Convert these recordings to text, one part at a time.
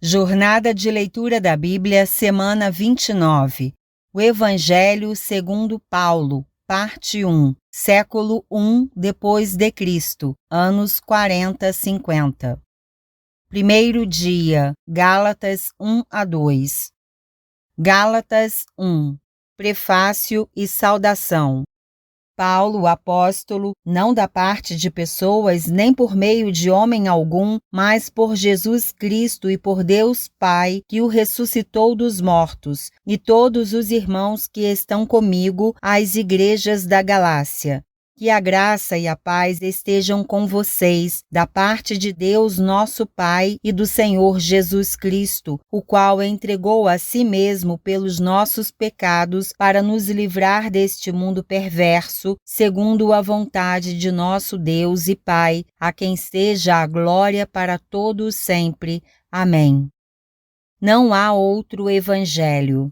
Jornada de leitura da Bíblia, semana 29. O Evangelho segundo Paulo, parte 1, século I depois de Cristo, anos 40-50. Primeiro dia, Gálatas 1-2. Gálatas 1. Prefácio e saudação. Paulo, apóstolo, não da parte de pessoas, nem por meio de homem algum, mas por Jesus Cristo e por Deus Pai, que o ressuscitou dos mortos, e todos os irmãos que estão comigo às igrejas da Galácia. Que a graça e a paz estejam com vocês, da parte de Deus nosso Pai e do Senhor Jesus Cristo, o qual entregou a si mesmo pelos nossos pecados para nos livrar deste mundo perverso, segundo a vontade de nosso Deus e Pai, a quem seja a glória para todos sempre. Amém. Não há outro evangelho.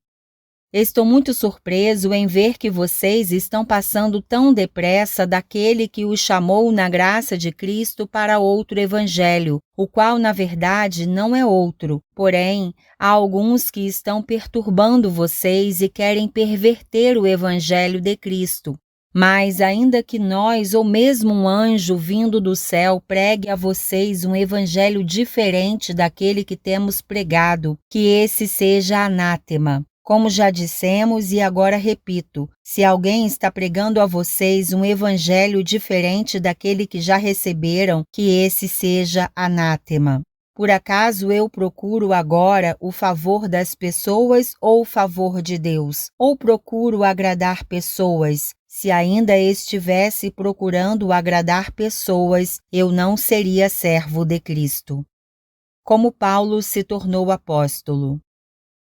Estou muito surpreso em ver que vocês estão passando tão depressa daquele que os chamou na graça de Cristo para outro evangelho, o qual na verdade não é outro. Porém, há alguns que estão perturbando vocês e querem perverter o evangelho de Cristo. Mas ainda que nós ou mesmo um anjo vindo do céu pregue a vocês um evangelho diferente daquele que temos pregado, que esse seja anátema. Como já dissemos e agora repito, se alguém está pregando a vocês um evangelho diferente daquele que já receberam, que esse seja anátema. Por acaso eu procuro agora o favor das pessoas ou o favor de Deus? Ou procuro agradar pessoas? Se ainda estivesse procurando agradar pessoas, eu não seria servo de Cristo. Como Paulo se tornou apóstolo.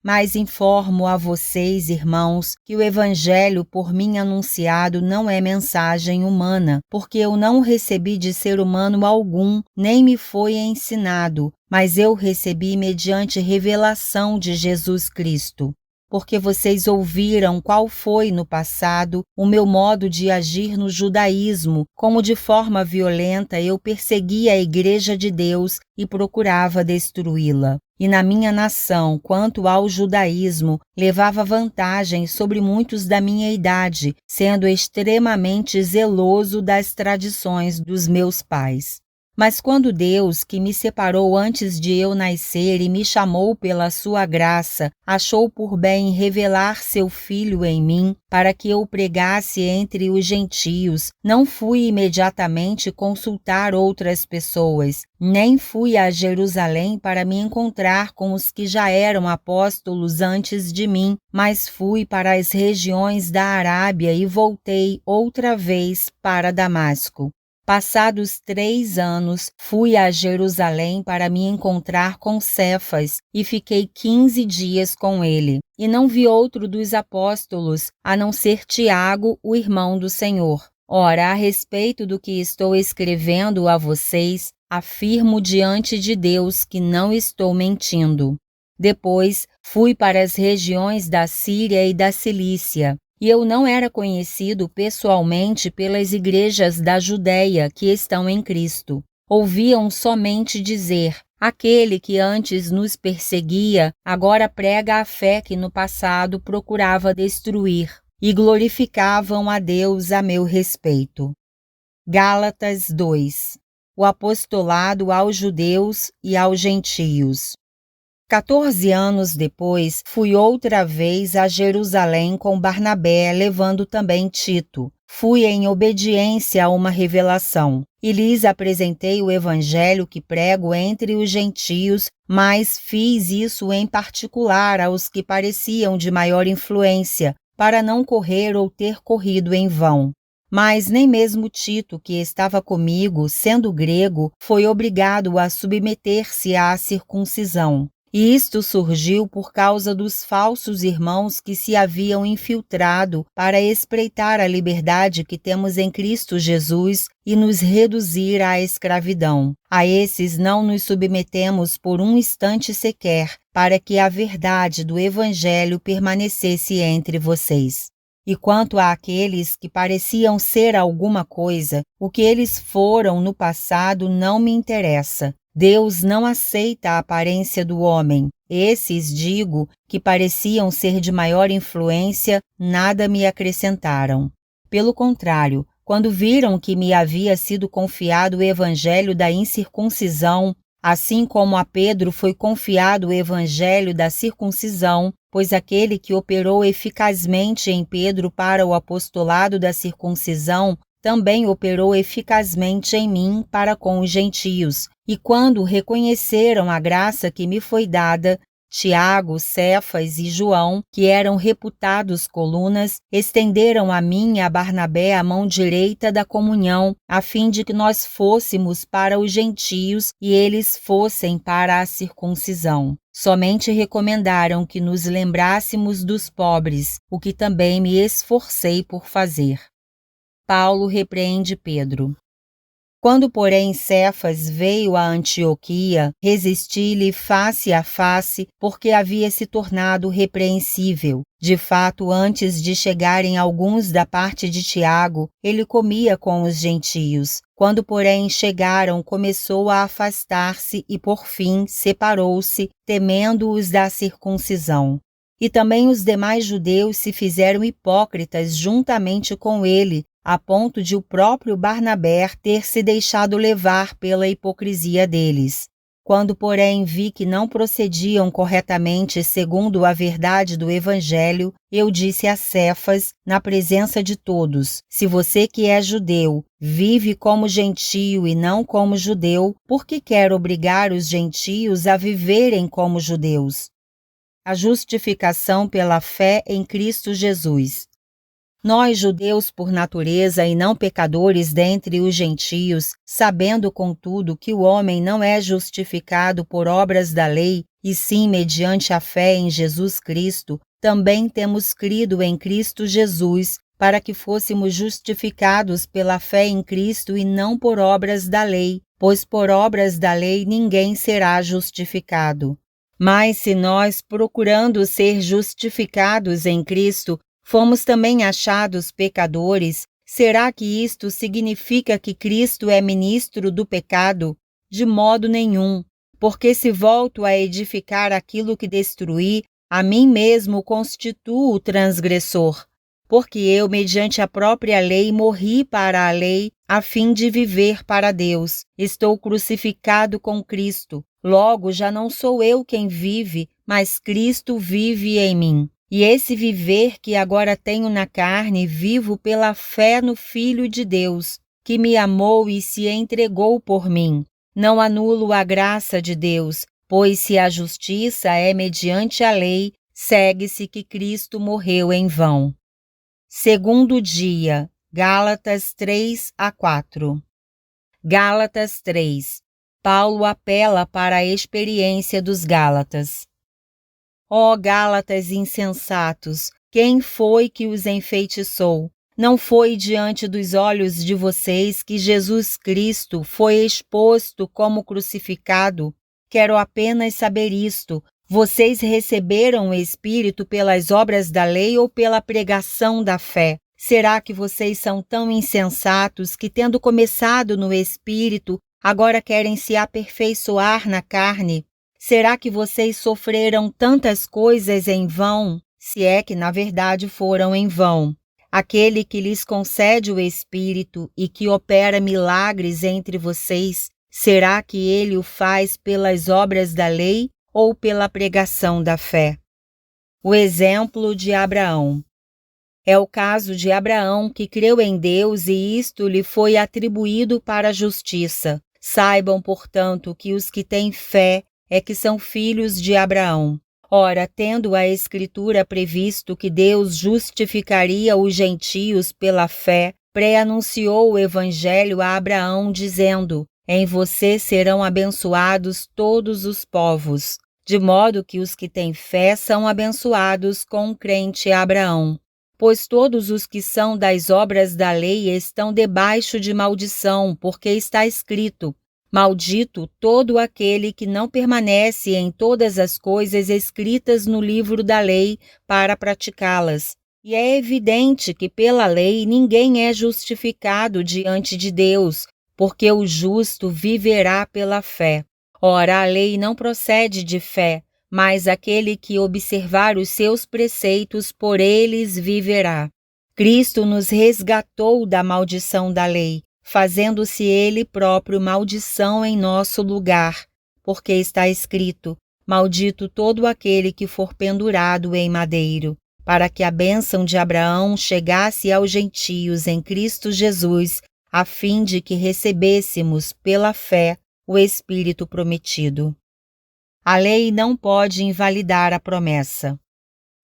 Mas informo a vocês, irmãos, que o Evangelho por mim anunciado não é mensagem humana, porque eu não recebi de ser humano algum, nem me foi ensinado, mas eu recebi mediante revelação de Jesus Cristo. Porque vocês ouviram qual foi no passado o meu modo de agir no judaísmo, como de forma violenta eu perseguia a Igreja de Deus e procurava destruí-la. E na minha nação, quanto ao judaísmo, levava vantagem sobre muitos da minha idade, sendo extremamente zeloso das tradições dos meus pais. Mas quando Deus, que me separou antes de eu nascer e me chamou pela sua graça, achou por bem revelar seu Filho em mim, para que eu pregasse entre os gentios, não fui imediatamente consultar outras pessoas, nem fui a Jerusalém para me encontrar com os que já eram apóstolos antes de mim, mas fui para as regiões da Arábia e voltei outra vez para Damasco. Passados 3 anos, fui a Jerusalém para me encontrar com Cefas e fiquei 15 dias com ele. E não vi outro dos apóstolos, a não ser Tiago, o irmão do Senhor. Ora, a respeito do que estou escrevendo a vocês, afirmo diante de Deus que não estou mentindo. Depois, fui para as regiões da Síria e da Cilícia. E eu não era conhecido pessoalmente pelas igrejas da Judéia que estão em Cristo. Ouviam somente dizer: aquele que antes nos perseguia, agora prega a fé que no passado procurava destruir, e glorificavam a Deus a meu respeito. Gálatas 2. O apostolado aos judeus e aos gentios. 14 anos depois, fui outra vez a Jerusalém com Barnabé, levando também Tito. Fui em obediência a uma revelação, e lhes apresentei o evangelho que prego entre os gentios, mas fiz isso em particular aos que pareciam de maior influência, para não correr ou ter corrido em vão. Mas nem mesmo Tito, que estava comigo, sendo grego, foi obrigado a submeter-se à circuncisão. E isto surgiu por causa dos falsos irmãos que se haviam infiltrado para espreitar a liberdade que temos em Cristo Jesus e nos reduzir à escravidão. A esses não nos submetemos por um instante sequer, para que a verdade do Evangelho permanecesse entre vocês. E quanto àqueles que pareciam ser alguma coisa, o que eles foram no passado não me interessa. Deus não aceita a aparência do homem. Esses, digo, que pareciam ser de maior influência, nada me acrescentaram. Pelo contrário, quando viram que me havia sido confiado o evangelho da incircuncisão, assim como a Pedro foi confiado o evangelho da circuncisão, pois aquele que operou eficazmente em Pedro para o apostolado da circuncisão, também operou eficazmente em mim para com os gentios. E quando reconheceram a graça que me foi dada, Tiago, Cefas e João, que eram reputados colunas, estenderam a mim e a Barnabé a mão direita da comunhão, a fim de que nós fôssemos para os gentios e eles fossem para a circuncisão. Somente recomendaram que nos lembrássemos dos pobres, o que também me esforcei por fazer. Paulo repreende Pedro. Quando, porém, Cefas veio a Antioquia, resisti-lhe face a face, porque havia se tornado repreensível. De fato, antes de chegarem alguns da parte de Tiago, ele comia com os gentios. Quando, porém, chegaram, começou a afastar-se e, por fim, separou-se, temendo os da circuncisão. E também os demais judeus se fizeram hipócritas juntamente com ele, a ponto de o próprio Barnabé ter se deixado levar pela hipocrisia deles. Quando, porém, vi que não procediam corretamente segundo a verdade do Evangelho, eu disse a Cefas, na presença de todos: se você que é judeu vive como gentio e não como judeu, por que quer obrigar os gentios a viverem como judeus? A justificação pela fé em Cristo Jesus. Nós, judeus por natureza e não pecadores dentre os gentios, sabendo, contudo, que o homem não é justificado por obras da lei, e sim mediante a fé em Jesus Cristo, também temos crido em Cristo Jesus, para que fôssemos justificados pela fé em Cristo e não por obras da lei, pois por obras da lei ninguém será justificado. Mas se nós, procurando ser justificados em Cristo, fomos também achados pecadores, será que isto significa que Cristo é ministro do pecado? De modo nenhum, porque se volto a edificar aquilo que destruí, a mim mesmo constituo o transgressor. Porque eu, mediante a própria lei, morri para a lei, a fim de viver para Deus. Estou crucificado com Cristo. Logo, já não sou eu quem vive, mas Cristo vive em mim. E esse viver que agora tenho na carne, vivo pela fé no Filho de Deus, que me amou e se entregou por mim. Não anulo a graça de Deus, pois se a justiça é mediante a lei, segue-se que Cristo morreu em vão. Segundo dia, Gálatas 3-4. Gálatas 3. Paulo apela para a experiência dos Gálatas. Ó Gálatas insensatos, quem foi que os enfeitiçou? Não foi diante dos olhos de vocês que Jesus Cristo foi exposto como crucificado? Quero apenas saber isto: vocês receberam o Espírito pelas obras da lei ou pela pregação da fé? Será que vocês são tão insensatos que, tendo começado no Espírito, agora querem se aperfeiçoar na carne? Será que vocês sofreram tantas coisas em vão, se é que na verdade foram em vão? Aquele que lhes concede o Espírito e que opera milagres entre vocês, será que ele o faz pelas obras da lei ou pela pregação da fé? O exemplo de Abraão. É o caso de Abraão, que creu em Deus e isto lhe foi atribuído para a justiça. Saibam, portanto, que os que têm fé é que são filhos de Abraão. Ora, tendo a Escritura previsto que Deus justificaria os gentios pela fé, pré-anunciou o Evangelho a Abraão, dizendo: em você serão abençoados todos os povos. De modo que os que têm fé são abençoados com o crente Abraão. Pois todos os que são das obras da lei estão debaixo de maldição, porque está escrito: maldito todo aquele que não permanece em todas as coisas escritas no livro da lei para praticá-las. E é evidente que pela lei ninguém é justificado diante de Deus, porque o justo viverá pela fé. Ora, a lei não procede de fé, mas aquele que observar os seus preceitos, por eles viverá. Cristo nos resgatou da maldição da lei, fazendo-se Ele próprio maldição em nosso lugar, porque está escrito: maldito todo aquele que for pendurado em madeiro, para que a bênção de Abraão chegasse aos gentios em Cristo Jesus, a fim de que recebêssemos, pela fé, o Espírito prometido. A lei não pode invalidar a promessa.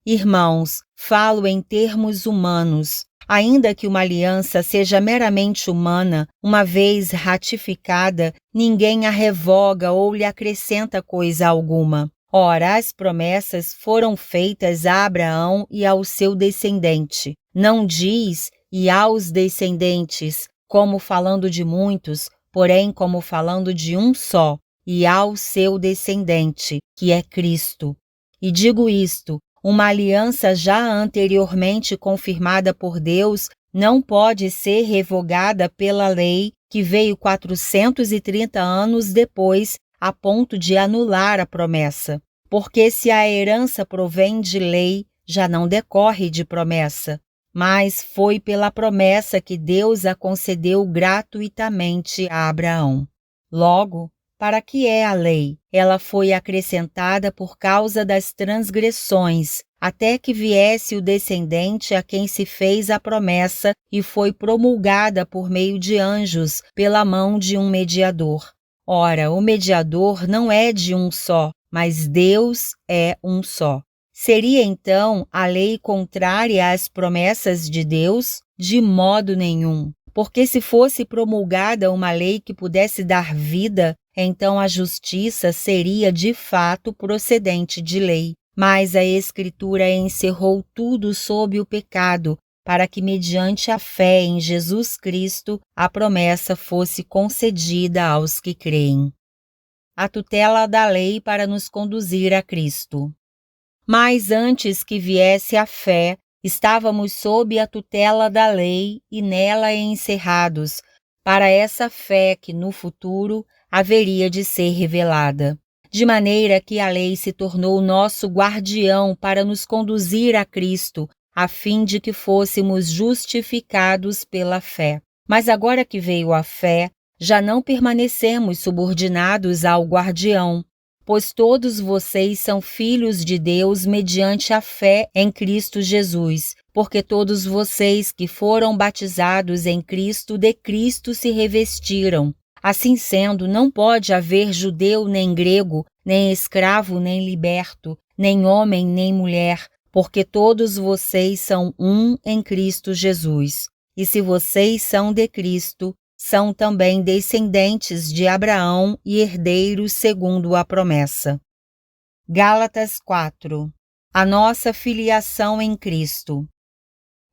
Irmãos, falo em termos humanos. Ainda que uma aliança seja meramente humana, uma vez ratificada, ninguém a revoga ou lhe acrescenta coisa alguma. Ora, as promessas foram feitas a Abraão e ao seu descendente. Não diz e aos descendentes, como falando de muitos, porém como falando de um só, e ao seu descendente, que é Cristo. E digo isto: uma aliança já anteriormente confirmada por Deus não pode ser revogada pela lei que veio 430 anos depois, a ponto de anular a promessa. Porque se a herança provém de lei, já não decorre de promessa, mas foi pela promessa que Deus a concedeu gratuitamente a Abraão. Logo, para que é a lei? Ela foi acrescentada por causa das transgressões, até que viesse o descendente a quem se fez a promessa e foi promulgada por meio de anjos, pela mão de um mediador. Ora, o mediador não é de um só, mas Deus é um só. Seria então a lei contrária às promessas de Deus? De modo nenhum. Porque se fosse promulgada uma lei que pudesse dar vida, então a justiça seria de fato procedente de lei. Mas a Escritura encerrou tudo sob o pecado, para que mediante a fé em Jesus Cristo a promessa fosse concedida aos que creem. A tutela da lei para nos conduzir a Cristo. Mas antes que viesse a fé, estávamos sob a tutela da lei e nela encerrados, para essa fé que no futuro haveria de ser revelada. De maneira que a lei se tornou nosso guardião para nos conduzir a Cristo, a fim de que fôssemos justificados pela fé. Mas agora que veio a fé, já não permanecemos subordinados ao guardião, pois todos vocês são filhos de Deus mediante a fé em Cristo Jesus, porque todos vocês que foram batizados em Cristo, de Cristo se revestiram. Assim sendo, não pode haver judeu nem grego, nem escravo nem liberto, nem homem nem mulher, porque todos vocês são um em Cristo Jesus. E se vocês são de Cristo, são também descendentes de Abraão e herdeiros segundo a promessa. Gálatas 4. A nossa filiação em Cristo.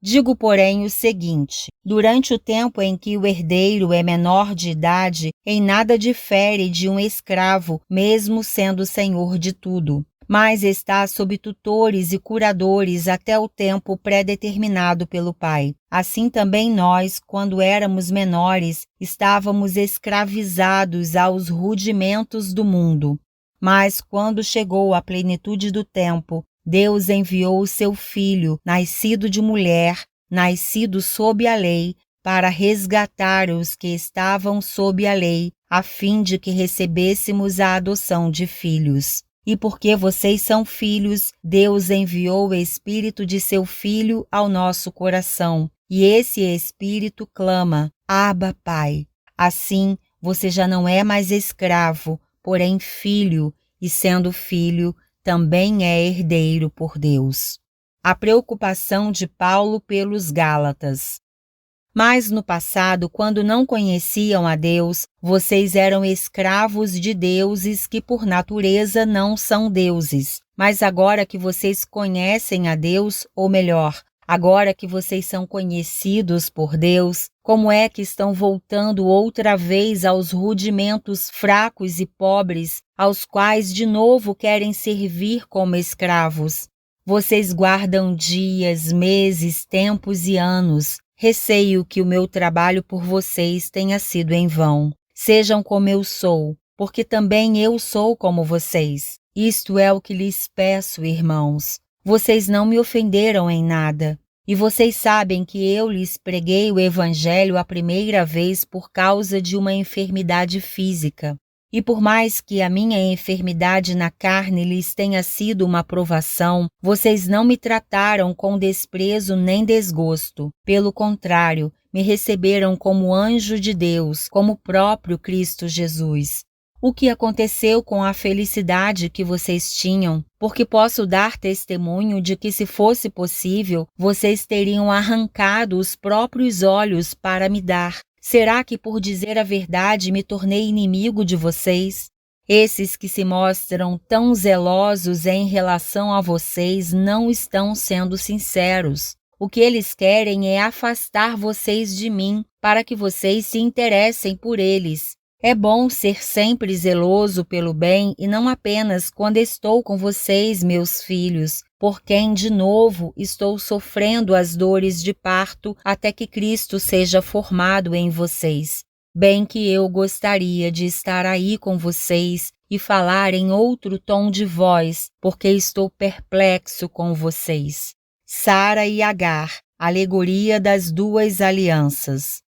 Digo, porém, o seguinte: durante o tempo em que o herdeiro é menor de idade, em nada difere de um escravo, mesmo sendo senhor de tudo, mas está sob tutores e curadores até o tempo pré-determinado pelo Pai. Assim também nós, quando éramos menores, estávamos escravizados aos rudimentos do mundo. Mas quando chegou a plenitude do tempo, Deus enviou o seu Filho, nascido de mulher, nascido sob a lei, para resgatar os que estavam sob a lei, a fim de que recebêssemos a adoção de filhos. E porque vocês são filhos, Deus enviou o Espírito de seu Filho ao nosso coração, e esse Espírito clama: Abba, Pai. Assim, você já não é mais escravo, porém filho, e sendo filho, também é herdeiro por Deus. A preocupação de Paulo pelos Gálatas. Mas no passado, quando não conheciam a Deus, vocês eram escravos de deuses que por natureza não são deuses. Mas agora que vocês conhecem a Deus, ou melhor, agora que vocês são conhecidos por Deus, como é que estão voltando outra vez aos rudimentos fracos e pobres, aos quais de novo querem servir como escravos? Vocês guardam dias, meses, tempos e anos. Receio que o meu trabalho por vocês tenha sido em vão. Sejam como eu sou, porque também eu sou como vocês. Isto é o que lhes peço, irmãos. Vocês não me ofenderam em nada. E vocês sabem que eu lhes preguei o Evangelho a primeira vez por causa de uma enfermidade física. E por mais que a minha enfermidade na carne lhes tenha sido uma provação, vocês não me trataram com desprezo nem desgosto. Pelo contrário, me receberam como anjo de Deus, como o próprio Cristo Jesus. O que aconteceu com a felicidade que vocês tinham? Porque posso dar testemunho de que, se fosse possível, vocês teriam arrancado os próprios olhos para me dar. Será que, por dizer a verdade, me tornei inimigo de vocês? Esses que se mostram tão zelosos em relação a vocês não estão sendo sinceros. O que eles querem é afastar vocês de mim, para que vocês se interessem por eles. É bom ser sempre zeloso pelo bem e não apenas quando estou com vocês, meus filhos, por quem, de novo, estou sofrendo as dores de parto até que Cristo seja formado em vocês. Bem que eu gostaria de estar aí com vocês e falar em outro tom de voz, porque estou perplexo com vocês. Sara e Agar, alegoria das duas alianças.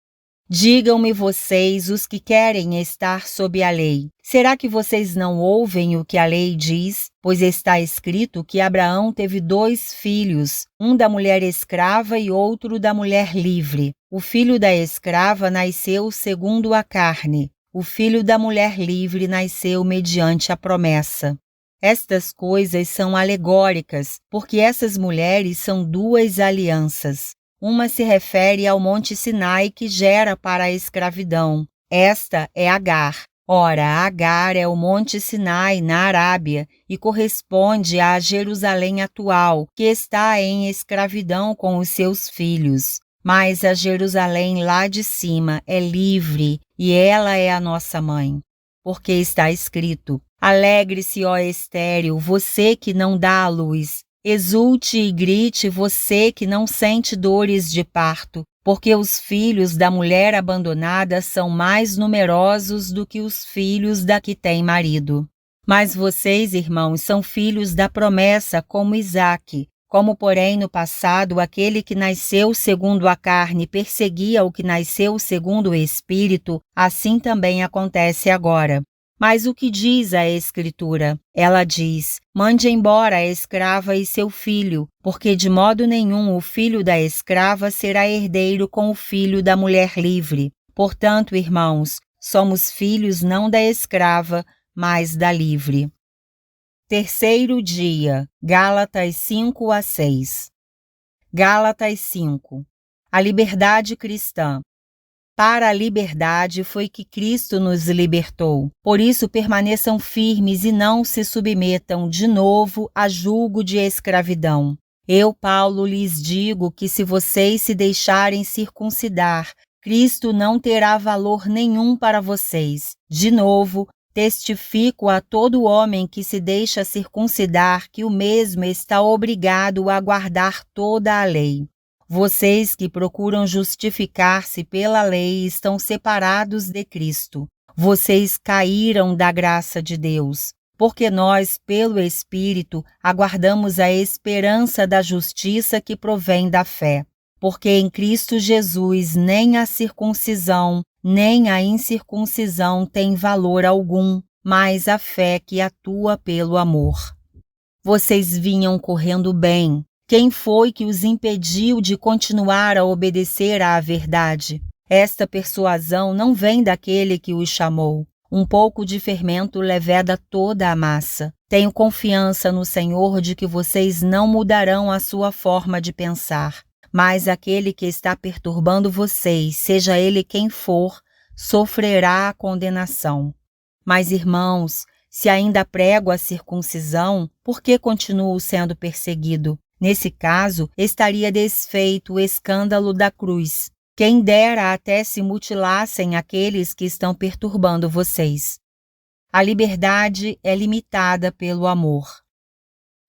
Digam-me vocês, os que querem estar sob a lei. Será que vocês não ouvem o que a lei diz? Pois está escrito que Abraão teve 2 filhos, um da mulher escrava e outro da mulher livre. O filho da escrava nasceu segundo a carne. O filho da mulher livre nasceu mediante a promessa. Estas coisas são alegóricas, porque essas mulheres são 2 alianças. Uma se refere ao Monte Sinai que gera para a escravidão. Esta é Agar. Ora, Agar é o Monte Sinai na Arábia e corresponde à Jerusalém atual, que está em escravidão com os seus filhos. Mas a Jerusalém lá de cima é livre e ela é a nossa mãe. Porque está escrito: alegre-se, ó estéril, você que não dá à luz. Exulte e grite você que não sente dores de parto, porque os filhos da mulher abandonada são mais numerosos do que os filhos da que tem marido. Mas vocês, irmãos, são filhos da promessa como Isaque. Como, porém, no passado aquele que nasceu segundo a carne perseguia o que nasceu segundo o Espírito, assim também acontece agora. Mas o que diz a Escritura? Ela diz: mande embora a escrava e seu filho, porque de modo nenhum o filho da escrava será herdeiro com o filho da mulher livre. Portanto, irmãos, somos filhos não da escrava, mas da livre. Terceiro dia, Gálatas 5-6. Gálatas 5. A liberdade cristã. Para a liberdade foi que Cristo nos libertou. Por isso permaneçam firmes e não se submetam de novo a julgo de escravidão. Eu, Paulo, lhes digo que se vocês se deixarem circuncidar, Cristo não terá valor nenhum para vocês. De novo, testifico a todo homem que se deixa circuncidar que o mesmo está obrigado a guardar toda a lei. Vocês que procuram justificar-se pela lei estão separados de Cristo. Vocês caíram da graça de Deus, porque nós, pelo Espírito, aguardamos a esperança da justiça que provém da fé. Porque em Cristo Jesus nem a circuncisão, nem a incircuncisão tem valor algum, mas a fé que atua pelo amor. Vocês vinham correndo bem. Quem foi que os impediu de continuar a obedecer à verdade? Esta persuasão não vem daquele que os chamou. Um pouco de fermento leveda toda a massa. Tenho confiança no Senhor de que vocês não mudarão a sua forma de pensar. Mas aquele que está perturbando vocês, seja ele quem for, sofrerá a condenação. Mas, irmãos, se ainda prego a circuncisão, por que continuo sendo perseguido? Nesse caso, estaria desfeito o escândalo da cruz. Quem dera até se mutilassem aqueles que estão perturbando vocês. A liberdade é limitada pelo amor.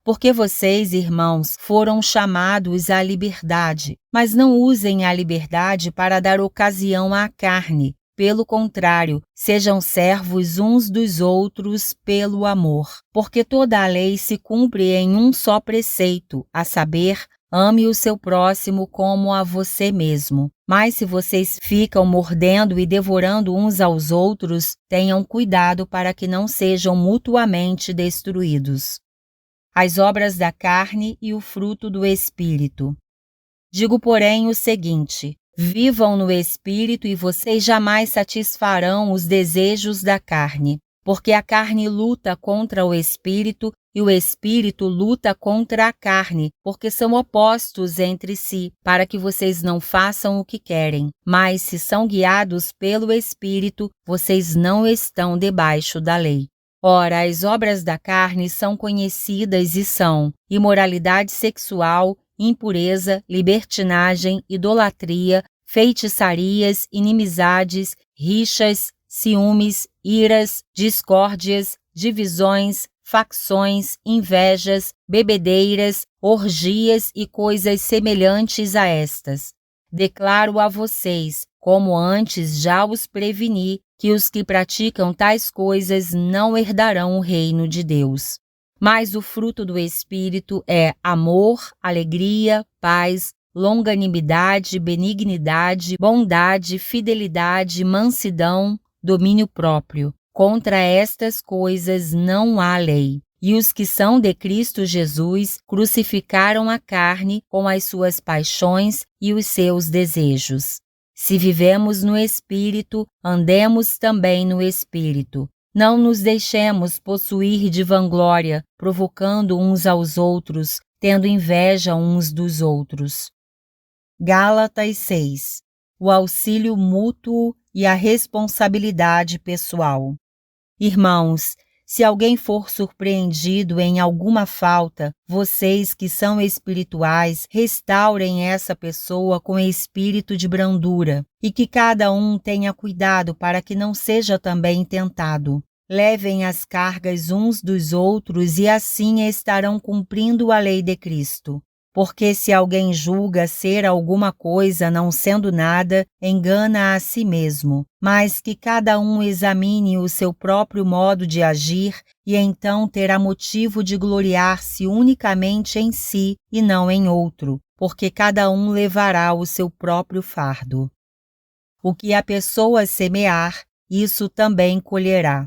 Porque vocês, irmãos, foram chamados à liberdade, mas não usem a liberdade para dar ocasião à carne. pelo contrário, sejam servos uns dos outros pelo amor. Porque toda a lei se cumpre em um só preceito, a saber, ame o seu próximo como a você mesmo. Mas se vocês ficam mordendo e devorando uns aos outros, tenham cuidado para que não sejam mutuamente destruídos. As obras da carne e o fruto do Espírito. Digo, porém, o seguinte: vivam no Espírito e vocês jamais satisfarão os desejos da carne, porque a carne luta contra o Espírito e o Espírito luta contra a carne, porque são opostos entre si, para que vocês não façam o que querem. Mas se são guiados pelo Espírito, vocês não estão debaixo da lei. Ora, as obras da carne são conhecidas e são imoralidade sexual, impureza, libertinagem, idolatria, feitiçarias, inimizades, rixas, ciúmes, iras, discórdias, divisões, facções, invejas, bebedeiras, orgias e coisas semelhantes a estas. Declaro a vocês, como antes já os preveni, que os que praticam tais coisas não herdarão o reino de Deus. Mas o fruto do Espírito é amor, alegria, paz, longanimidade, benignidade, bondade, fidelidade, mansidão, domínio próprio. Contra estas coisas não há lei. E os que são de Cristo Jesus crucificaram a carne com as suas paixões e os seus desejos. Se vivemos no Espírito, andemos também no Espírito. Não nos deixemos possuir de vanglória, provocando uns aos outros, tendo inveja uns dos outros. Gálatas 6. O auxílio mútuo e a responsabilidade pessoal. Irmãos, se alguém for surpreendido em alguma falta, vocês que são espirituais, restaurem essa pessoa com espírito de brandura, e que cada um tenha cuidado para que não seja também tentado. Levem as cargas uns dos outros e assim estarão cumprindo a lei de Cristo. Porque se alguém julga ser alguma coisa não sendo nada, engana a si mesmo. Mas que cada um examine o seu próprio modo de agir e então terá motivo de gloriar-se unicamente em si e não em outro, porque cada um levará o seu próprio fardo. O que a pessoa semear, isso também colherá.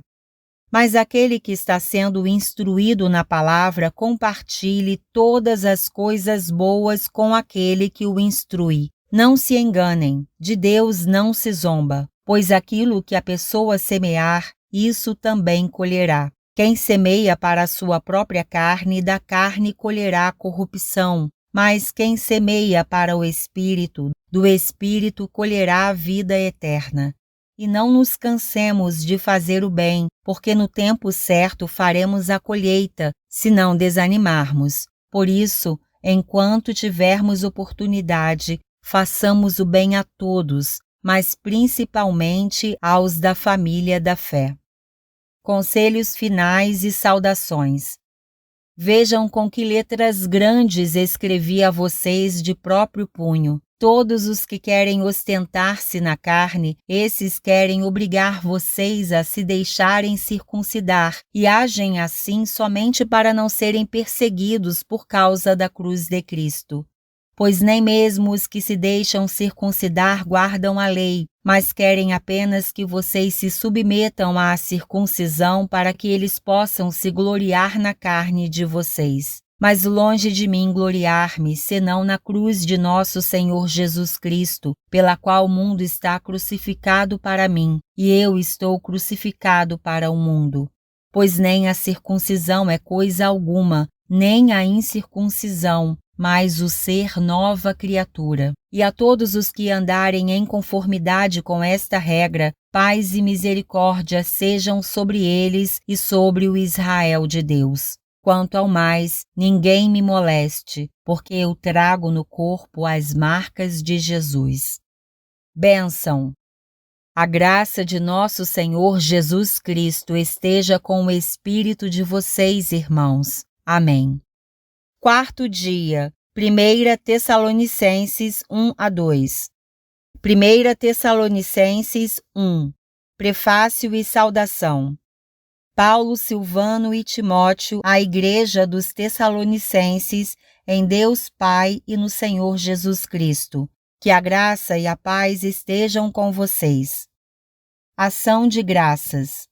Mas aquele que está sendo instruído na palavra compartilhe todas as coisas boas com aquele que o instrui. Não se enganem, de Deus não se zomba, pois aquilo que a pessoa semear, isso também colherá. Quem semeia para a sua própria carne, da carne colherá corrupção, mas quem semeia para o Espírito, do Espírito colherá a vida eterna. E não nos cansemos de fazer o bem, porque no tempo certo faremos a colheita, se não desanimarmos. Por isso, enquanto tivermos oportunidade, façamos o bem a todos, mas principalmente aos da família da fé. Conselhos finais e saudações. Vejam com que letras grandes escrevi a vocês de próprio punho. Todos os que querem ostentar-se na carne, esses querem obrigar vocês a se deixarem circuncidar e agem assim somente para não serem perseguidos por causa da cruz de Cristo. Pois nem mesmo os que se deixam circuncidar guardam a lei, mas querem apenas que vocês se submetam à circuncisão para que eles possam se gloriar na carne de vocês. Mas longe de mim gloriar-me, senão na cruz de nosso Senhor Jesus Cristo, pela qual o mundo está crucificado para mim, e eu estou crucificado para o mundo. Pois nem a circuncisão é coisa alguma, nem a incircuncisão, mas o ser nova criatura. E a todos os que andarem em conformidade com esta regra, paz e misericórdia sejam sobre eles e sobre o Israel de Deus. Quanto ao mais, ninguém me moleste, porque eu trago no corpo as marcas de Jesus. Bênção! A graça de nosso Senhor Jesus Cristo esteja com o espírito de vocês, irmãos. Amém. Quarto dia, 1 Tessalonicenses 1-2. 1 Tessalonicenses 1. Prefácio e saudação. Paulo, Silvano e Timóteo, à Igreja dos Tessalonicenses, em Deus Pai e no Senhor Jesus Cristo. Que a graça e a paz estejam com vocês. Ação de graças.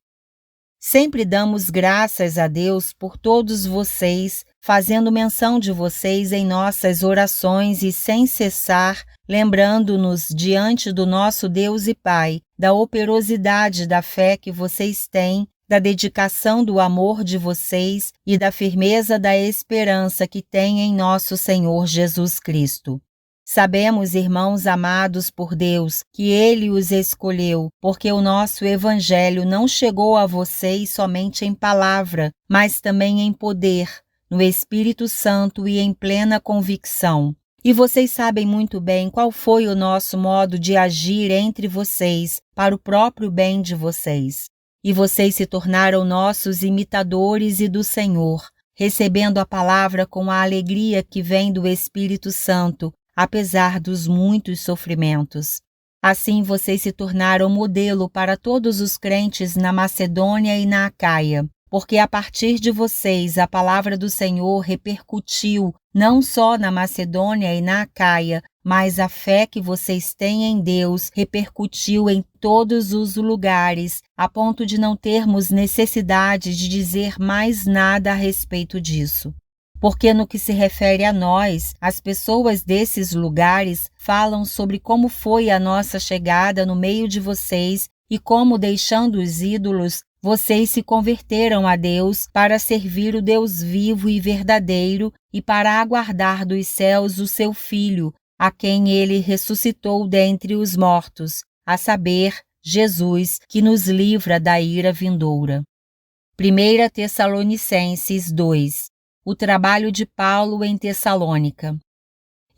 Sempre damos graças a Deus por todos vocês, fazendo menção de vocês em nossas orações e sem cessar, lembrando-nos diante do nosso Deus e Pai, da operosidade da fé que vocês têm, da dedicação do amor de vocês e da firmeza da esperança que têm em nosso Senhor Jesus Cristo. Sabemos, irmãos amados por Deus, que Ele os escolheu, porque o nosso Evangelho não chegou a vocês somente em palavra, mas também em poder, no Espírito Santo e em plena convicção. E vocês sabem muito bem qual foi o nosso modo de agir entre vocês, para o próprio bem de vocês. E vocês se tornaram nossos imitadores e do Senhor, recebendo a palavra com a alegria que vem do Espírito Santo, apesar dos muitos sofrimentos. Assim vocês se tornaram modelo para todos os crentes na Macedônia e na Acaia, porque a partir de vocês a palavra do Senhor repercutiu não só na Macedônia e na Acaia, mas a fé que vocês têm em Deus repercutiu em todos os lugares, a ponto de não termos necessidade de dizer mais nada a respeito disso. Porque no que se refere a nós, as pessoas desses lugares falam sobre como foi a nossa chegada no meio de vocês e como, deixando os ídolos, vocês se converteram a Deus para servir o Deus vivo e verdadeiro e para aguardar dos céus o seu Filho, a quem Ele ressuscitou dentre os mortos, a saber, Jesus, que nos livra da ira vindoura. 1 Tessalonicenses 2. O trabalho de Paulo em Tessalônica.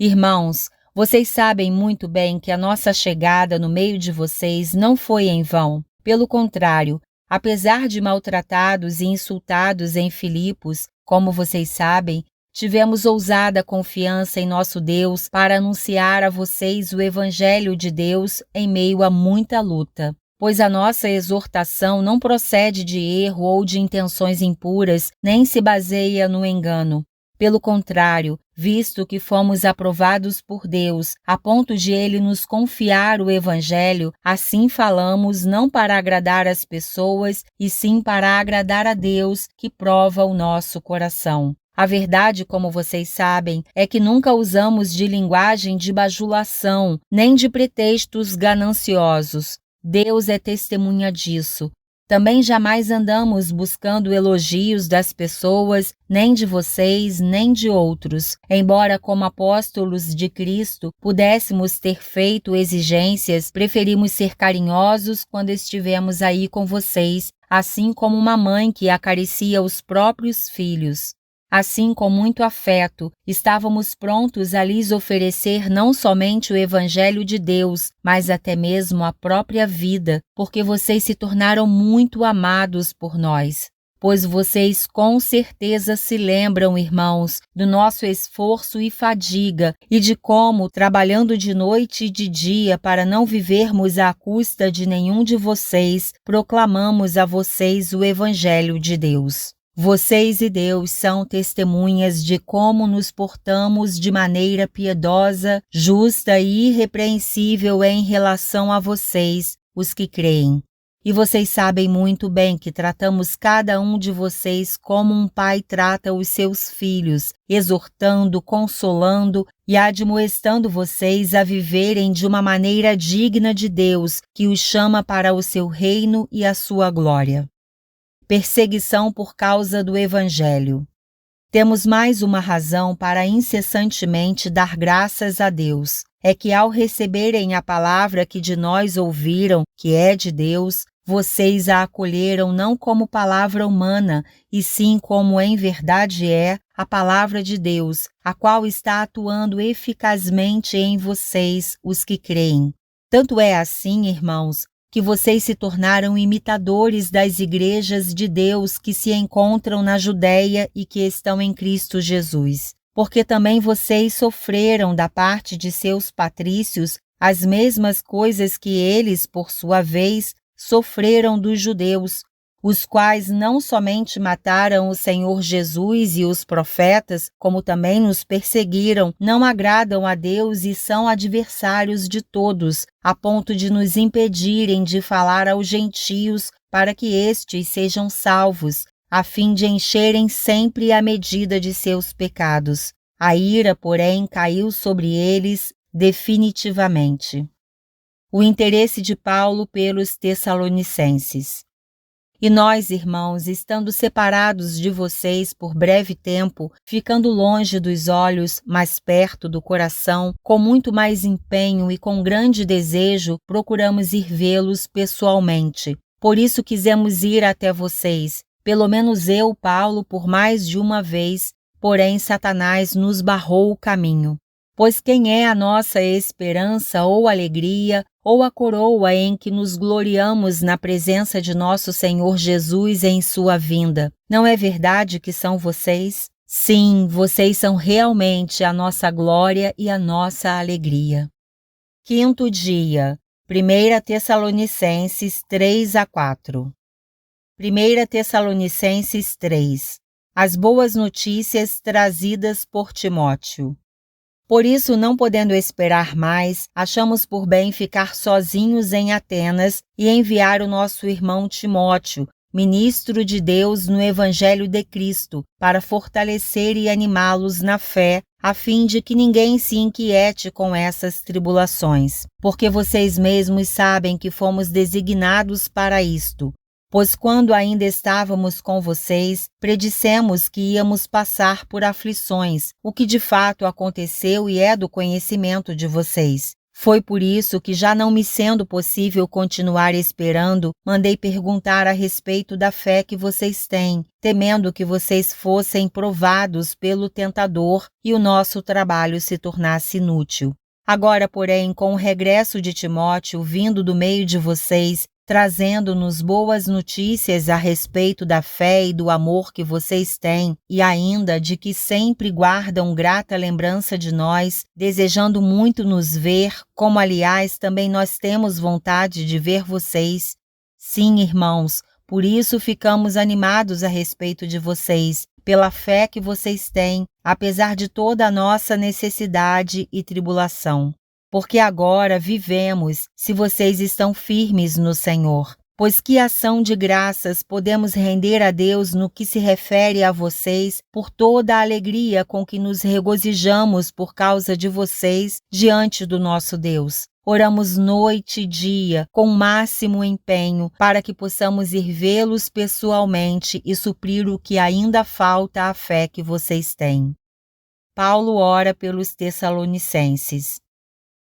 Irmãos, vocês sabem muito bem que a nossa chegada no meio de vocês não foi em vão. Pelo contrário, apesar de maltratados e insultados em Filipos, como vocês sabem, tivemos ousada confiança em nosso Deus para anunciar a vocês o Evangelho de Deus em meio a muita luta. Pois a nossa exortação não procede de erro ou de intenções impuras, nem se baseia no engano. Pelo contrário, visto que fomos aprovados por Deus, a ponto de Ele nos confiar o Evangelho, assim falamos não para agradar as pessoas, e sim para agradar a Deus, que prova o nosso coração. A verdade, como vocês sabem, é que nunca usamos de linguagem de bajulação, nem de pretextos gananciosos. Deus é testemunha disso. Também jamais andamos buscando elogios das pessoas, nem de vocês, nem de outros. Embora, como apóstolos de Cristo, pudéssemos ter feito exigências, preferimos ser carinhosos quando estivemos aí com vocês, assim como uma mãe que acaricia os próprios filhos. Assim, com muito afeto, estávamos prontos a lhes oferecer não somente o Evangelho de Deus, mas até mesmo a própria vida, porque vocês se tornaram muito amados por nós. Pois vocês com certeza se lembram, irmãos, do nosso esforço e fadiga e de como, trabalhando de noite e de dia para não vivermos à custa de nenhum de vocês, proclamamos a vocês o Evangelho de Deus. Vocês e Deus são testemunhas de como nos portamos de maneira piedosa, justa e irrepreensível em relação a vocês, os que creem. E vocês sabem muito bem que tratamos cada um de vocês como um pai trata os seus filhos, exortando, consolando e admoestando vocês a viverem de uma maneira digna de Deus, que os chama para o seu reino e a sua glória. Perseguição por causa do Evangelho. Temos mais uma razão para incessantemente dar graças a Deus. É que ao receberem a palavra que de nós ouviram, que é de Deus, vocês a acolheram não como palavra humana, e sim como em verdade é a palavra de Deus, a qual está atuando eficazmente em vocês, os que creem. Tanto é assim, irmãos, que vocês se tornaram imitadores das igrejas de Deus que se encontram na Judéia e que estão em Cristo Jesus. Porque também vocês sofreram da parte de seus patrícios as mesmas coisas que eles, por sua vez, sofreram dos judeus, os quais não somente mataram o Senhor Jesus e os profetas, como também nos perseguiram, não agradam a Deus e são adversários de todos, a ponto de nos impedirem de falar aos gentios para que estes sejam salvos, a fim de encherem sempre a medida de seus pecados. A ira, porém, caiu sobre eles definitivamente. O interesse de Paulo pelos Tessalonicenses. E nós, irmãos, estando separados de vocês por breve tempo, ficando longe dos olhos, mas perto do coração, com muito mais empenho e com grande desejo, procuramos ir vê-los pessoalmente. Por isso quisemos ir até vocês, pelo menos eu, Paulo, por mais de uma vez, porém Satanás nos barrou o caminho. Pois quem é a nossa esperança ou alegria, ou a coroa em que nos gloriamos na presença de nosso Senhor Jesus em sua vinda? Não é verdade que são vocês? Sim, vocês são realmente a nossa glória e a nossa alegria. Quinto dia, 1 Tessalonicenses 3-4. 1 Tessalonicenses 3. As boas notícias trazidas por Timóteo. Por isso, não podendo esperar mais, achamos por bem ficar sozinhos em Atenas e enviar o nosso irmão Timóteo, ministro de Deus no Evangelho de Cristo, para fortalecer e animá-los na fé, a fim de que ninguém se inquiete com essas tribulações, porque vocês mesmos sabem que fomos designados para isto. Pois quando ainda estávamos com vocês, predissemos que íamos passar por aflições, o que de fato aconteceu e é do conhecimento de vocês. Foi por isso que, já não me sendo possível continuar esperando, mandei perguntar a respeito da fé que vocês têm, temendo que vocês fossem provados pelo tentador e o nosso trabalho se tornasse inútil. Agora, porém, com o regresso de Timóteo vindo do meio de vocês, trazendo-nos boas notícias a respeito da fé e do amor que vocês têm, e ainda de que sempre guardam grata lembrança de nós, desejando muito nos ver, como aliás também nós temos vontade de ver vocês. Sim, irmãos, por isso ficamos animados a respeito de vocês, pela fé que vocês têm, apesar de toda a nossa necessidade e tribulação. Porque agora vivemos, se vocês estão firmes no Senhor. Pois que ação de graças podemos render a Deus no que se refere a vocês, por toda a alegria com que nos regozijamos por causa de vocês diante do nosso Deus. Oramos noite e dia, com o máximo empenho, para que possamos ir vê-los pessoalmente e suprir o que ainda falta à fé que vocês têm. Paulo ora pelos Tessalonicenses.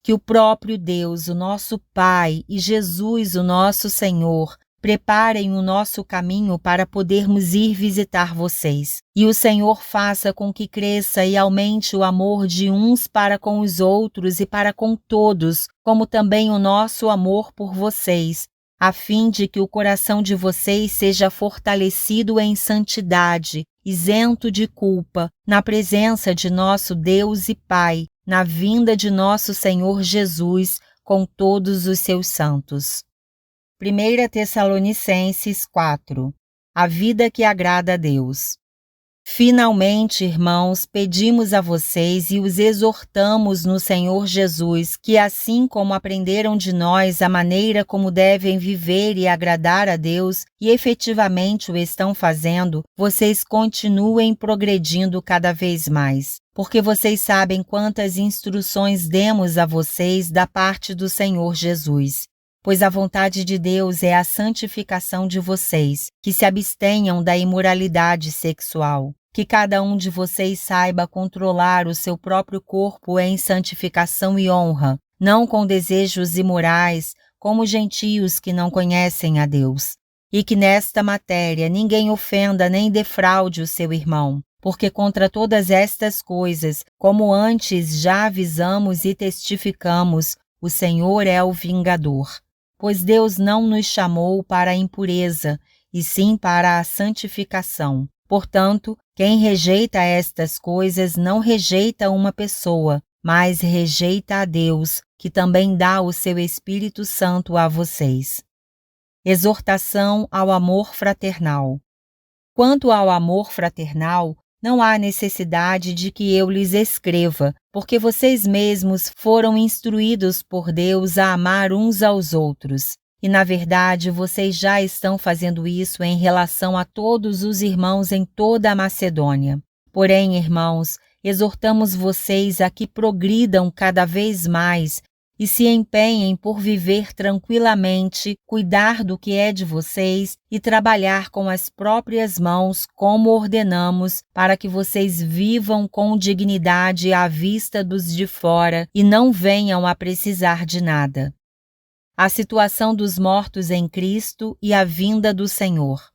Que o próprio Deus, o nosso Pai, e Jesus, o nosso Senhor, preparem o nosso caminho para podermos ir visitar vocês. E o Senhor faça com que cresça e aumente o amor de uns para com os outros e para com todos, como também o nosso amor por vocês, a fim de que o coração de vocês seja fortalecido em santidade, isento de culpa, na presença de nosso Deus e Pai, na vinda de nosso Senhor Jesus com todos os seus santos. 1 Tessalonicenses 4. A vida que agrada a Deus. Finalmente, irmãos, pedimos a vocês e os exortamos no Senhor Jesus que, assim como aprenderam de nós a maneira como devem viver e agradar a Deus, e efetivamente o estão fazendo, vocês continuem progredindo cada vez mais. Porque vocês sabem quantas instruções demos a vocês da parte do Senhor Jesus. Pois a vontade de Deus é a santificação de vocês, que se abstenham da imoralidade sexual, que cada um de vocês saiba controlar o seu próprio corpo em santificação e honra, não com desejos imorais, como gentios que não conhecem a Deus, e que nesta matéria ninguém ofenda nem defraude o seu irmão, porque contra todas estas coisas, como antes já avisamos e testificamos, o Senhor é o vingador. Pois Deus não nos chamou para a impureza, e sim para a santificação. Portanto, quem rejeita estas coisas não rejeita uma pessoa, mas rejeita a Deus, que também dá o seu Espírito Santo a vocês. Exortação ao amor fraternal. Quanto ao amor fraternal, não há necessidade de que eu lhes escreva, porque vocês mesmos foram instruídos por Deus a amar uns aos outros. E, na verdade, vocês já estão fazendo isso em relação a todos os irmãos em toda a Macedônia. Porém, irmãos, exortamos vocês a que progridam cada vez mais e se empenhem por viver tranquilamente, cuidar do que é de vocês e trabalhar com as próprias mãos, como ordenamos, para que vocês vivam com dignidade à vista dos de fora e não venham a precisar de nada. A situação dos mortos em Cristo e a vinda do Senhor.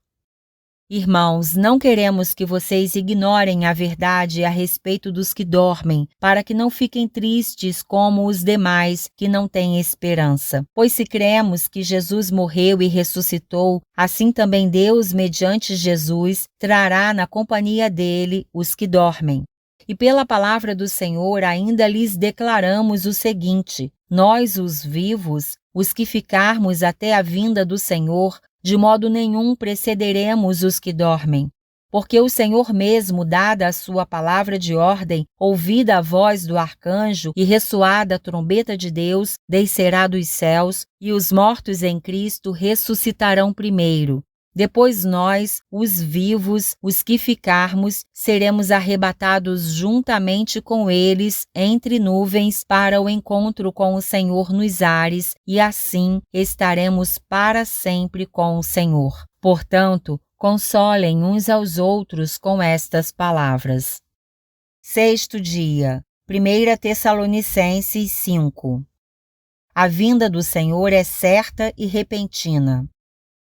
Irmãos, não queremos que vocês ignorem a verdade a respeito dos que dormem, para que não fiquem tristes como os demais que não têm esperança. Pois se cremos que Jesus morreu e ressuscitou, assim também Deus, mediante Jesus, trará na companhia dele os que dormem. E pela palavra do Senhor ainda lhes declaramos o seguinte: nós, os vivos, os que ficarmos até a vinda do Senhor, de modo nenhum precederemos os que dormem. Porque o Senhor mesmo, dada a sua palavra de ordem, ouvida a voz do arcanjo e ressoada a trombeta de Deus, descerá dos céus, e os mortos em Cristo ressuscitarão primeiro. Depois nós, os vivos, os que ficarmos, seremos arrebatados juntamente com eles entre nuvens para o encontro com o Senhor nos ares, e assim estaremos para sempre com o Senhor. Portanto, consolem uns aos outros com estas palavras. Sexto dia, 1 Tessalonicenses 5. A vinda do Senhor é certa e repentina.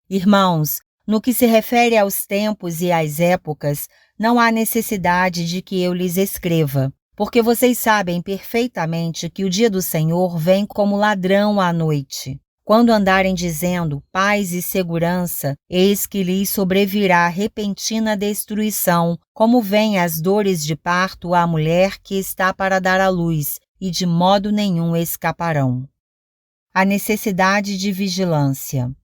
Irmãos, no que se refere aos tempos e às épocas, não há necessidade de que eu lhes escreva, porque vocês sabem perfeitamente que o dia do Senhor vem como ladrão à noite. Quando andarem dizendo paz e segurança, eis que lhes sobrevirá repentina destruição, como vêm as dores de parto à mulher que está para dar à luz, e de modo nenhum escaparão. A necessidade de vigilância.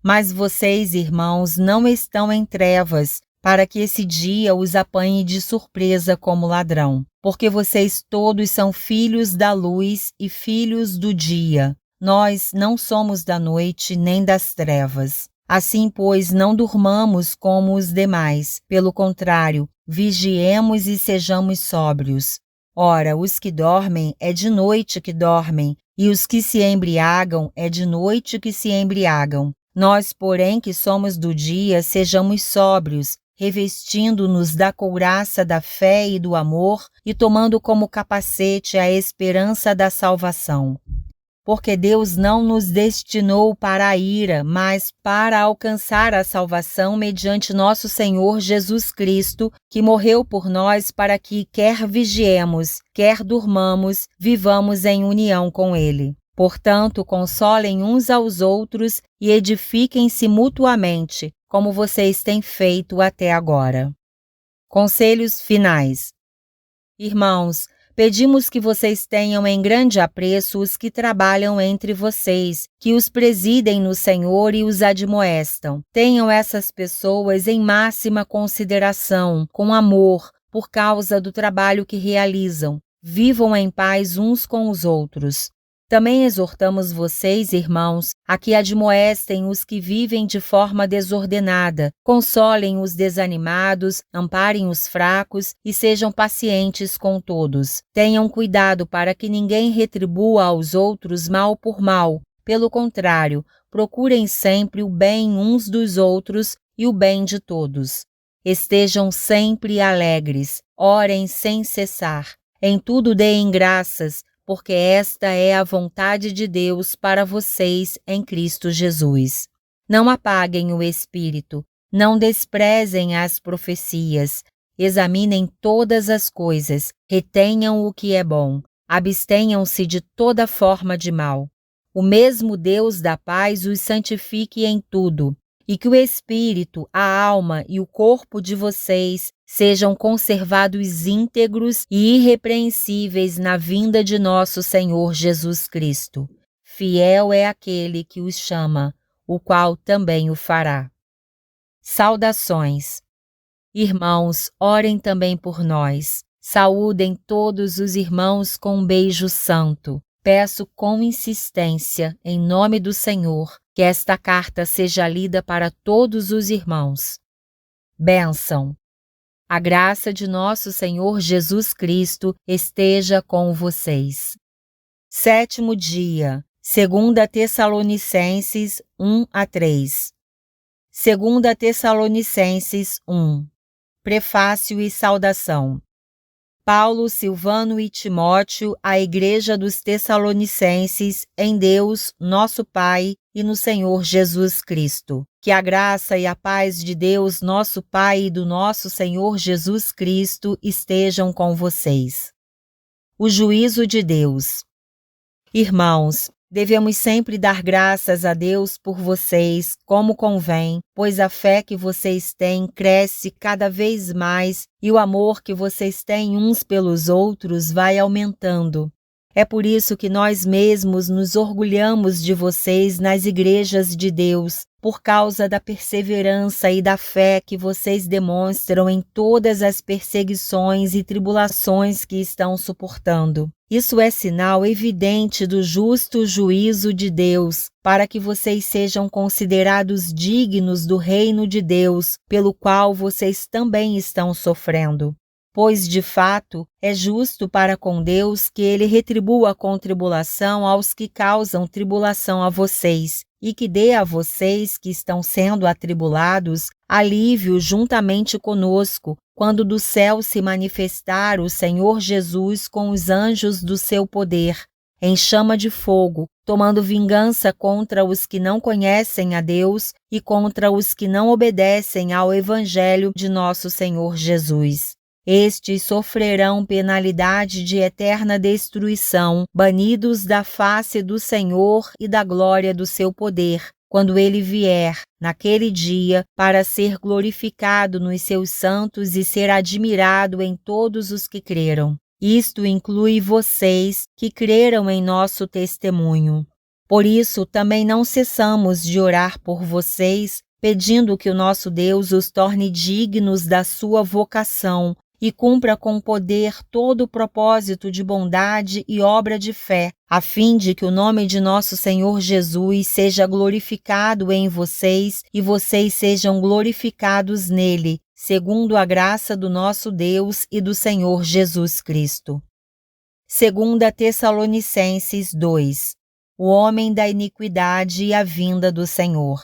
Mas vocês, irmãos, não estão em trevas, para que esse dia os apanhe de surpresa como ladrão. Porque vocês todos são filhos da luz e filhos do dia. Nós não somos da noite nem das trevas. Assim, pois, não durmamos como os demais. Pelo contrário, vigiemos e sejamos sóbrios. Ora, os que dormem é de noite que dormem, e os que se embriagam é de noite que se embriagam. Nós, porém, que somos do dia, sejamos sóbrios, revestindo-nos da couraça da fé e do amor e tomando como capacete a esperança da salvação. Porque Deus não nos destinou para a ira, mas para alcançar a salvação mediante nosso Senhor Jesus Cristo, que morreu por nós para que, quer vigiemos, quer durmamos, vivamos em união com Ele. Portanto, consolem uns aos outros e edifiquem-se mutuamente, como vocês têm feito até agora. Conselhos finais. Irmãos, pedimos que vocês tenham em grande apreço os que trabalham entre vocês, que os presidem no Senhor e os admoestam. Tenham essas pessoas em máxima consideração, com amor, por causa do trabalho que realizam. Vivam em paz uns com os outros. Também exortamos vocês, irmãos, a que admoestem os que vivem de forma desordenada, consolem os desanimados, amparem os fracos e sejam pacientes com todos. Tenham cuidado para que ninguém retribua aos outros mal por mal. Pelo contrário, procurem sempre o bem uns dos outros e o bem de todos. Estejam sempre alegres, orem sem cessar. Em tudo deem graças, porque esta é a vontade de Deus para vocês em Cristo Jesus. Não apaguem o espírito, não desprezem as profecias, examinem todas as coisas, retenham o que é bom, abstenham-se de toda forma de mal. O mesmo Deus da paz os santifique em tudo, e que o espírito, a alma e o corpo de vocês sejam conservados íntegros e irrepreensíveis na vinda de nosso Senhor Jesus Cristo. Fiel é aquele que os chama, o qual também o fará. Saudações. Irmãos, orem também por nós. Saúdem todos os irmãos com um beijo santo. Peço com insistência, em nome do Senhor, que esta carta seja lida para todos os irmãos. Bênção. A graça de nosso Senhor Jesus Cristo esteja com vocês. 7º dia, 2 Tessalonicenses 1-3. 2 Tessalonicenses 1. Prefácio e saudação. Paulo, Silvano e Timóteo, à Igreja dos Tessalonicenses, em Deus, nosso Pai, e no Senhor Jesus Cristo. Que a graça e a paz de Deus, nosso Pai, e do nosso Senhor Jesus Cristo estejam com vocês. O juízo de Deus. Irmãos, devemos sempre dar graças a Deus por vocês, como convém, pois a fé que vocês têm cresce cada vez mais e o amor que vocês têm uns pelos outros vai aumentando. É por isso que nós mesmos nos orgulhamos de vocês nas igrejas de Deus, por causa da perseverança e da fé que vocês demonstram em todas as perseguições e tribulações que estão suportando. Isso é sinal evidente do justo juízo de Deus, para que vocês sejam considerados dignos do reino de Deus, pelo qual vocês também estão sofrendo. Pois, de fato, é justo para com Deus que ele retribua com tribulação aos que causam tribulação a vocês, e que dê a vocês que estão sendo atribulados alívio juntamente conosco, quando do céu se manifestar o Senhor Jesus com os anjos do seu poder, em chama de fogo, tomando vingança contra os que não conhecem a Deus e contra os que não obedecem ao Evangelho de nosso Senhor Jesus. Estes sofrerão penalidade de eterna destruição, banidos da face do Senhor e da glória do seu poder, quando ele vier, naquele dia, para ser glorificado nos seus santos e ser admirado em todos os que creram. Isto inclui vocês que creram em nosso testemunho. Por isso, também não cessamos de orar por vocês, pedindo que o nosso Deus os torne dignos da sua vocação, e cumpra com poder todo o propósito de bondade e obra de fé, a fim de que o nome de nosso Senhor Jesus seja glorificado em vocês e vocês sejam glorificados nele, segundo a graça do nosso Deus e do Senhor Jesus Cristo. 2 Tessalonicenses 2. O homem da iniquidade e a vinda do Senhor.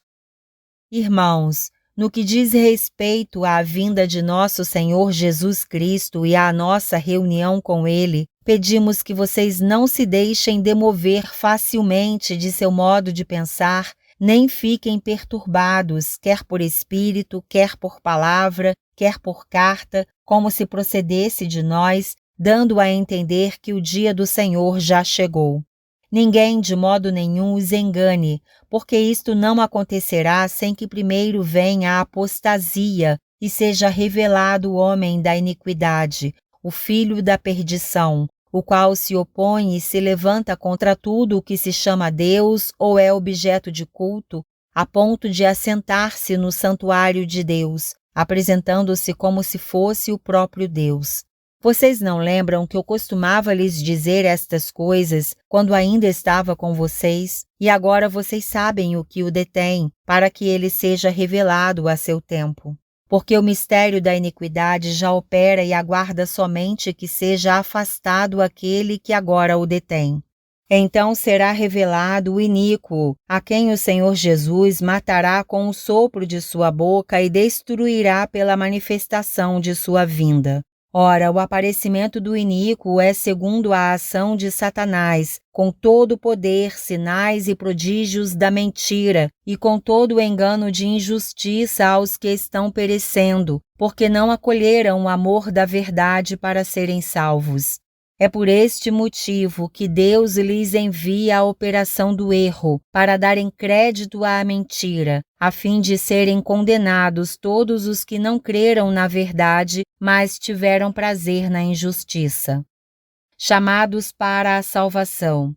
Irmãos, no que diz respeito à vinda de nosso Senhor Jesus Cristo e à nossa reunião com Ele, pedimos que vocês não se deixem demover facilmente de seu modo de pensar, nem fiquem perturbados, quer por espírito, quer por palavra, quer por carta, como se procedesse de nós, dando a entender que o dia do Senhor já chegou. Ninguém de modo nenhum os engane, porque isto não acontecerá sem que primeiro venha a apostasia e seja revelado o homem da iniquidade, o filho da perdição, o qual se opõe e se levanta contra tudo o que se chama Deus ou é objeto de culto, a ponto de assentar-se no santuário de Deus, apresentando-se como se fosse o próprio Deus. Vocês não lembram que eu costumava lhes dizer estas coisas quando ainda estava com vocês? E agora vocês sabem o que o detém, para que ele seja revelado a seu tempo. Porque o mistério da iniquidade já opera e aguarda somente que seja afastado aquele que agora o detém. Então será revelado o iníquo, a quem o Senhor Jesus matará com o sopro de sua boca e destruirá pela manifestação de sua vinda. Ora, o aparecimento do iníquo é segundo a ação de Satanás, com todo o poder, sinais e prodígios da mentira, e com todo o engano de injustiça aos que estão perecendo, porque não acolheram o amor da verdade para serem salvos. É por este motivo que Deus lhes envia a operação do erro, para darem crédito à mentira, a fim de serem condenados todos os que não creram na verdade, mas tiveram prazer na injustiça. Chamados para a salvação.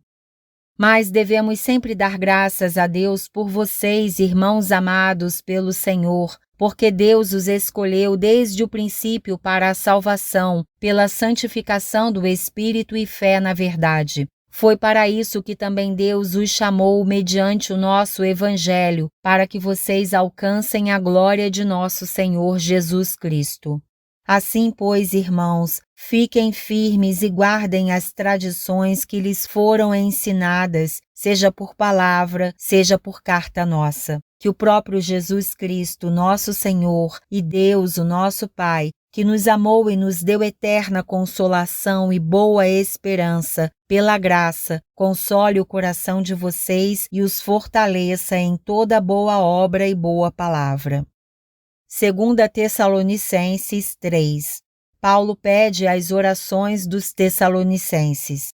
Mas devemos sempre dar graças a Deus por vocês, irmãos amados pelo Senhor, porque Deus os escolheu desde o princípio para a salvação, pela santificação do Espírito e fé na verdade. Foi para isso que também Deus os chamou mediante o nosso Evangelho, para que vocês alcancem a glória de nosso Senhor Jesus Cristo. Assim, pois, irmãos, fiquem firmes e guardem as tradições que lhes foram ensinadas, seja por palavra, seja por carta nossa. Que o próprio Jesus Cristo, nosso Senhor, e Deus, o nosso Pai, que nos amou e nos deu eterna consolação e boa esperança, pela graça, console o coração de vocês e os fortaleça em toda boa obra e boa palavra. 2 Tessalonicenses 3. Paulo pede as orações dos Tessalonicenses.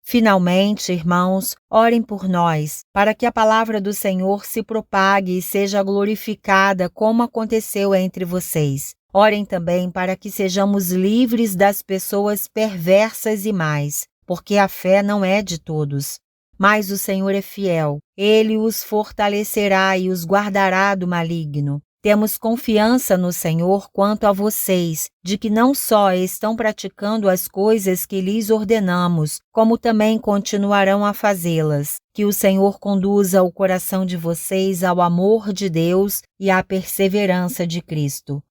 Finalmente, irmãos, orem por nós, para que a palavra do Senhor se propague e seja glorificada como aconteceu entre vocês. Orem também para que sejamos livres das pessoas perversas e más, porque a fé não é de todos. Mas o Senhor é fiel, Ele os fortalecerá e os guardará do maligno. Temos confiança no Senhor quanto a vocês, de que não só estão praticando as coisas que lhes ordenamos, como também continuarão a fazê-las. Que o Senhor conduza o coração de vocês ao amor de Deus e à perseverança de Cristo.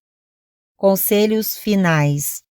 Conselhos finais.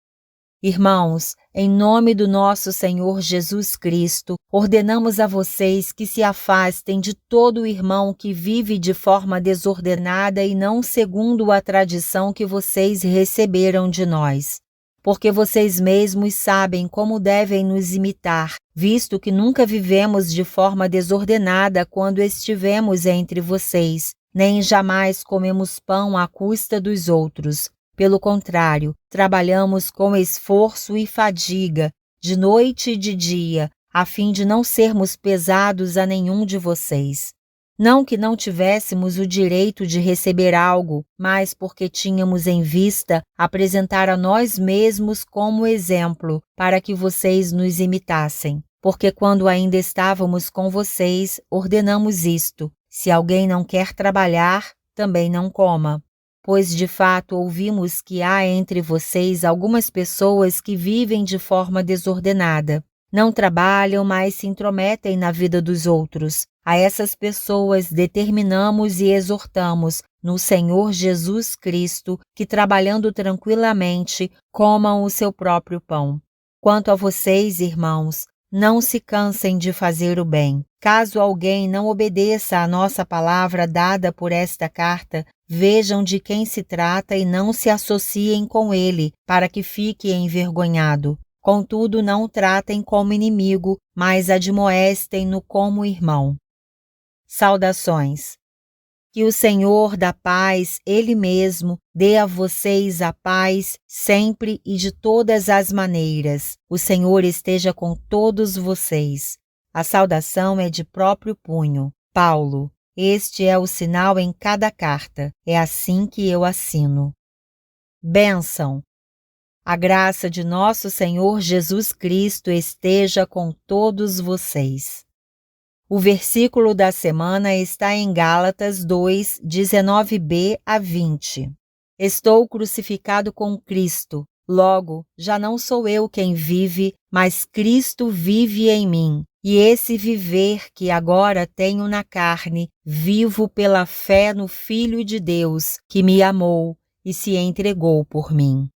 Irmãos, em nome do nosso Senhor Jesus Cristo, ordenamos a vocês que se afastem de todo irmão que vive de forma desordenada e não segundo a tradição que vocês receberam de nós. Porque vocês mesmos sabem como devem nos imitar, visto que nunca vivemos de forma desordenada quando estivemos entre vocês, nem jamais comemos pão à custa dos outros. Pelo contrário, trabalhamos com esforço e fadiga, de noite e de dia, a fim de não sermos pesados a nenhum de vocês. Não que não tivéssemos o direito de receber algo, mas porque tínhamos em vista apresentar a nós mesmos como exemplo, para que vocês nos imitassem. Porque quando ainda estávamos com vocês, ordenamos isto: se alguém não quer trabalhar, também não coma. Pois de fato ouvimos que há entre vocês algumas pessoas que vivem de forma desordenada. Não trabalham, mas se intrometem na vida dos outros. A essas pessoas determinamos e exortamos, no Senhor Jesus Cristo, que trabalhando tranquilamente, comam o seu próprio pão. Quanto a vocês, irmãos, não se cansem de fazer o bem. Caso alguém não obedeça à nossa palavra dada por esta carta, vejam de quem se trata e não se associem com ele, para que fique envergonhado. Contudo, não o tratem como inimigo, mas admoestem-no como irmão. Saudações. Que o Senhor da paz, Ele mesmo, dê a vocês a paz sempre e de todas as maneiras. O Senhor esteja com todos vocês. A saudação é de próprio punho. Paulo. Este é o sinal em cada carta. É assim que eu assino. Bênção. A graça de nosso Senhor Jesus Cristo esteja com todos vocês. O versículo da semana está em Gálatas 2, 19b a 20. Estou crucificado com Cristo. Logo, já não sou eu quem vive, mas Cristo vive em mim. E esse viver que agora tenho na carne, vivo pela fé no Filho de Deus, que me amou e se entregou por mim.